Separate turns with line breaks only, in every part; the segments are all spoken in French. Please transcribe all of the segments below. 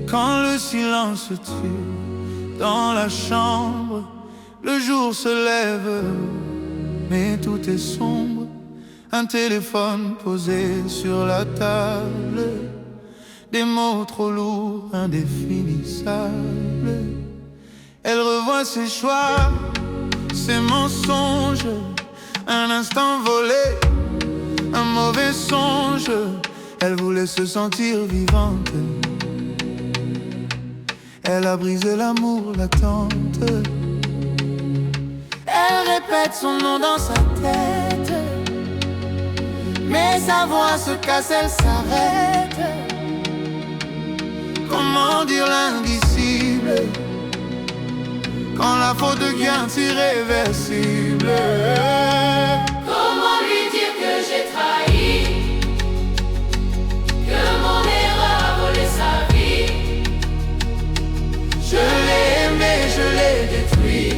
Quand le silence se tue dans la chambre, le jour se lève, mais tout est sombre. Un téléphone posé sur la table, des mots trop lourds, indéfinissables. Elle revoit ses choix, ses mensonges, un instant volé, un mauvais songe. Elle voulait se sentir vivante. Elle a brisé l'amour latente. Elle répète son nom dans sa tête, mais sa voix se casse, elle s'arrête. Comment dire l'indicible quand la faute devient irréversible?
Comment lui dire que j'ai trahi, que mon erreur a volé sa vie?
Je l'ai aimé, je l'ai détruit,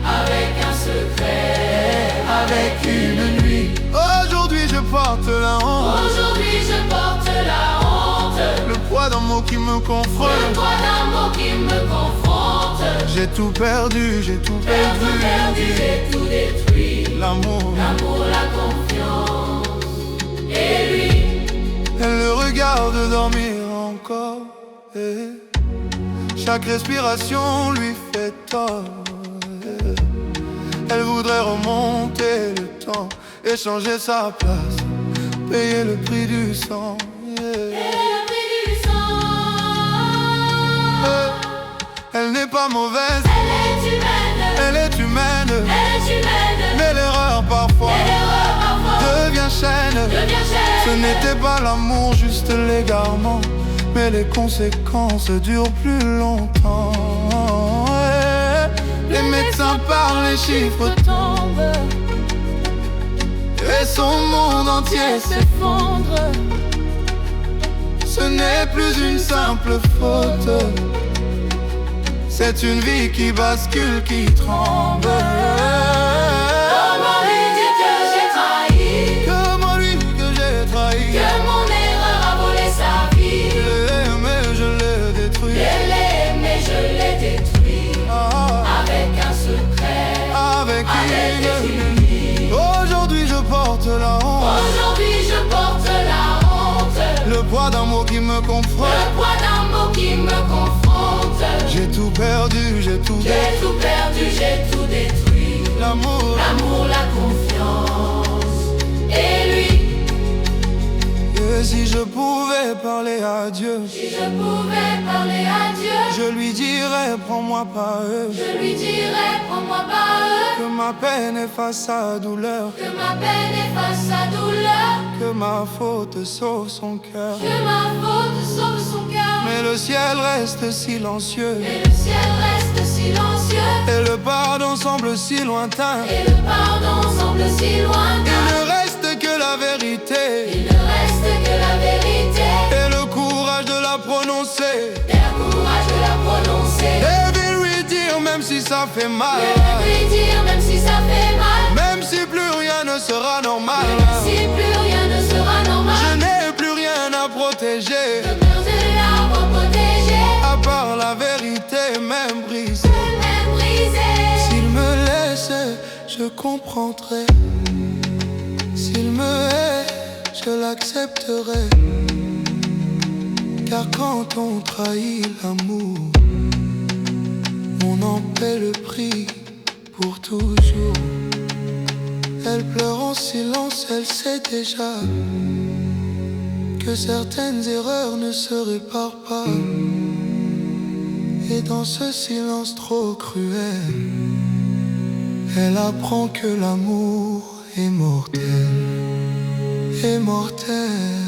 avec un secret,
avec une nuit. Aujourd'hui je porte la honte,
aujourd'hui je porte la honte,
le poids d'un mot qui me confronte,
le poids d'un mot qui me confronte.
J'ai tout perdu, j'ai tout perdu,
j'ai tout détruit.
L'amour,
la confiance. Et lui,
elle le regarde dormir encore, et chaque respiration lui fait tort. Elle voudrait remonter le temps et changer sa place, payer le prix du sang. Elle n'est pas mauvaise,
elle est humaine,
mais l'erreur parfois devient chaîne. Ce n'était pas l'amour, juste l'égarement, mais les conséquences durent plus longtemps. Les médecins parlent, les chiffres tombent, et son monde entier s'effondre. Ce n'est plus une simple faute, c'est une vie qui bascule, qui tremble.
Comment lui dire que j'ai trahi,
Comment lui que j'ai trahi,
que mon erreur a volé sa vie?
Je l'ai aimé, je l'ai détruit,
Je l'ai aimé, je l'ai détruit, avec un secret,
avec
une
une
nuit.
Aujourd'hui je porte la honte,
Aujourd'hui je porte la honte,
le poids d'un mot qui me confronte.
le poids d'un mot qui me confronte.
J'ai tout perdu, j'ai tout
J'ai tout perdu, j'ai tout détruit.
L'amour,
La confiance. Et lui,
et si je pouvais parler à Dieu,
si je pouvais parler à Dieu,
je lui dirais prends-moi par eux,
je lui dirais prends-moi par eux,
que ma peine efface sa douleur,
que ma peine efface sa douleur,
que ma faute sauve son cœur.
que ma faute sauve son cœur.
Mais le ciel reste silencieux,
Et le ciel reste silencieux,
et le pardon semble si lointain.
et le pardon semble si lointain.
Il ne reste que la vérité,
Il ne reste que la vérité,
et le courage de la prononcer.
et le courage de la prononcer.
Et de lui dire même si ça fait mal,
Je vais lui dire même si ça fait mal,
même si plus rien ne sera normal.
si plus rien ne sera normal.
Je n'ai plus rien à protéger,
Le cœur de l'arbre protégé,
à part la vérité même brisée.
même brisé.
S'il me laisse, je comprendrai. S'il me hait, je l'accepterai. Car quand on trahit l'amour, on en paie le prix pour toujours. Elle pleure en silence, elle sait déjà que certaines erreurs ne se réparent pas. Et dans ce silence trop cruel, elle apprend que l'amour est mortel, est mortel.